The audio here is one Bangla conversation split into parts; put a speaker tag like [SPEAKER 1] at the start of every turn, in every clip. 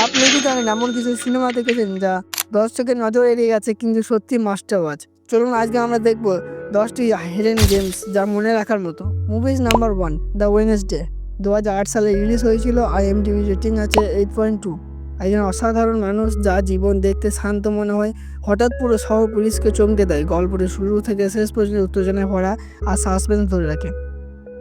[SPEAKER 1] আপনি কি জানেন এমন কিছু সিনেমা দেখেছেন যা দর্শকের নজর এড়িয়ে গেছে কিন্তু সত্যি মাস্টার ওয়াচ? চলুন আজকে আমরা দেখব 10টি হিডেন জেমস যা মনে রাখার মতো। মুভিজ নাম্বার 1 দ্য ওয়েডনেসডে 2008 সালে রিলিজ হয়েছিল। IMDb রেটিং আছে 8.2। একজন অসাধারণ মানুষ যা জীবন দেখতে শান্ত মনে হয় হঠাৎ পুরো শহর পুলিশকে চমকে দেয়। গল্পটি শুরু থেকে শেষ পর্যন্ত উত্তেজনায় ভরা আর সাসপেন্স ধরে রাখে।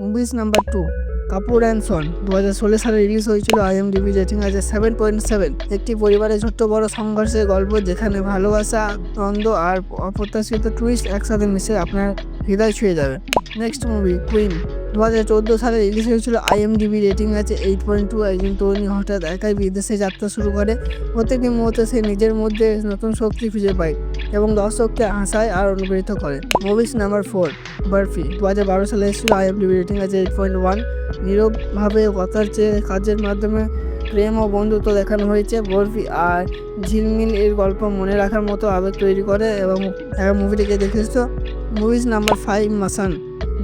[SPEAKER 1] মুভিজ নাম্বার 2 কাপুর অ্যান্ড সন 2016 সালে রিলিজ হয়েছিল। IMDb রেটিং আছে 7.7। একটি পরিবারের ছোট্ট বড় সংঘর্ষের গল্প যেখানে ভালোবাসা, দ্বন্দ্ব আর অপ্রত্যাশিত টুইস্ট একসাথে মিশে আপনার হৃদয় ছুঁয়ে যাবে। নেক্সট মুভি কুইন 2014 সালে রিলিজ হয়েছিল। IMDb রেটিং আছে 8.2। একজন তরুণী হঠাৎ একাই বিদেশে যাত্রা শুরু করে। প্রত্যেকটি মুহূর্তে সে নিজের মধ্যে নতুন শক্তি খুঁজে পায় এবং দর্শককে হাসায় আর অনুপ্রাণিত করে। মুভিজ নাম্বার 4 বার্ফি 2012 সালে এসেছিল। IMDb রেটিং আছে 8.1। নীরবভাবে কথার চেয়ে কাজের মাধ্যমে প্রেম ও বন্ধুত্ব দেখানো হয়েছে। বরফি আর ঝিলমিল এর গল্প মনে রাখার মতো আবেগ তৈরি করে এবং মুভিটিকে দেখেছো। মুভিজ নাম্বার 5 মাসান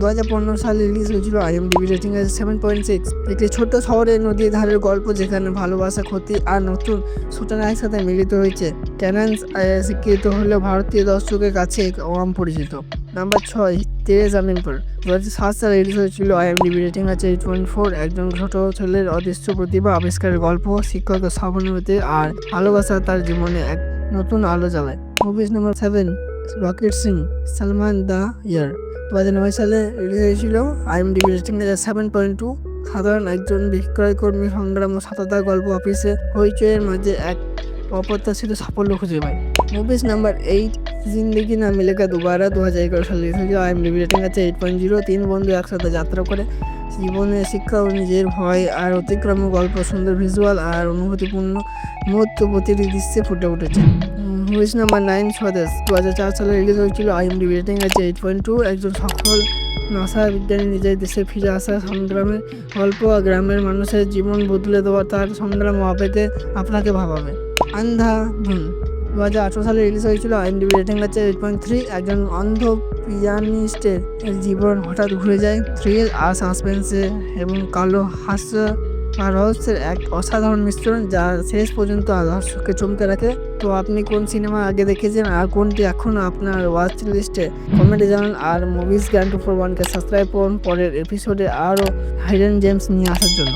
[SPEAKER 1] 2015 সালে রিলিজ হয়েছিল। IMDb রেটিং আছে 7.6। একটি ছোট্ট শহরের নদীর ধারের গল্প যেখানে ভালোবাসা, ক্ষতি আর নতুন সূচনা একসাথে মিলিত হয়েছে। ট্যালেন্ট স্বীকৃত হলেও ভারতীয় দর্শকের কাছে কম পরিচিত। নাম্বার 6 তেরে জামিন পর 2007 সালে রিলিজ হয়েছিল। IMDb রেটিং আছে 8.4। একজন ছোট ছেলের অদৃশ্য প্রতিভা আবিষ্কারের গল্প, শিক্ষকের সহানুভূতি আর ভালোবাসা তার জীবনে এক নতুন আলো জ্বালায়। Movies number 7 rocket Singh Salman the year 2009 সালে রিলিজ হয়েছিল। IMDb রেটিং আছে 7.2। সাধারণ একজন বিক্রয়কর্মী সংগ্রাম ও সততার গল্প অফিসে হইচয়ের মাঝে এক অপ্রত্যাশিত সাফল্য খুঁজে পায়। মুভিজ নাম্বার 8 জিন্দেগি না মিলেগা দুবারা 2011 সালে রিলিজ হয়েছিল। IMDb রেটিং আছে 8.0। তিন বন্ধু একসাথে যাত্রা করে জীবনে শিক্ষা ও নিজের ভয় আর অতিক্রমের গল্প সুন্দর ভিজুয়াল আর অনুভূতিপূর্ণ মুহূর্ত প্রতিটি দৃশ্যে ফুটে উঠেছে। মুভিজ নাম্বার 9 স্বদেশ 2004 সালে রিলিজ হয়েছিল। IMDb রেটিং আছে 8.2। একজন সফল নাসা বিজ্ঞানী নিজের দেশে ফিরে আসা সংগ্রামের গল্প আর গ্রামের মানুষের জীবন বদলে দেওয়া তার সংগ্রাম ও আবেগে আপনাকে ভাবাবে। আন্ধাধুন 2018 সালে রিলিজ হয়েছিল। IMDb রেটিং আছে 8.3। একজন অন্ধ পিয়ানিস্টের জীবন হঠাৎ ঘুরে যায়। থ্রিল আর সাসপেন্সে এবং কালো হাস্য আর রহস্যের এক অসাধারণ মিশ্রণ যা শেষ পর্যন্ত দর্শককে চমকে রাখে। তো আপনি কোন সিনেমা আগে দেখেছেন আর কোনটি এখনও আপনার ওয়াচ লিস্টে? কমেন্টে জানান। আর মুভিজ গ্র্যান্ড 241কে সাবস্ক্রাইব করুন পরের এপিসোডে আরও হাইডেন জেমস নিয়ে আসার জন্য।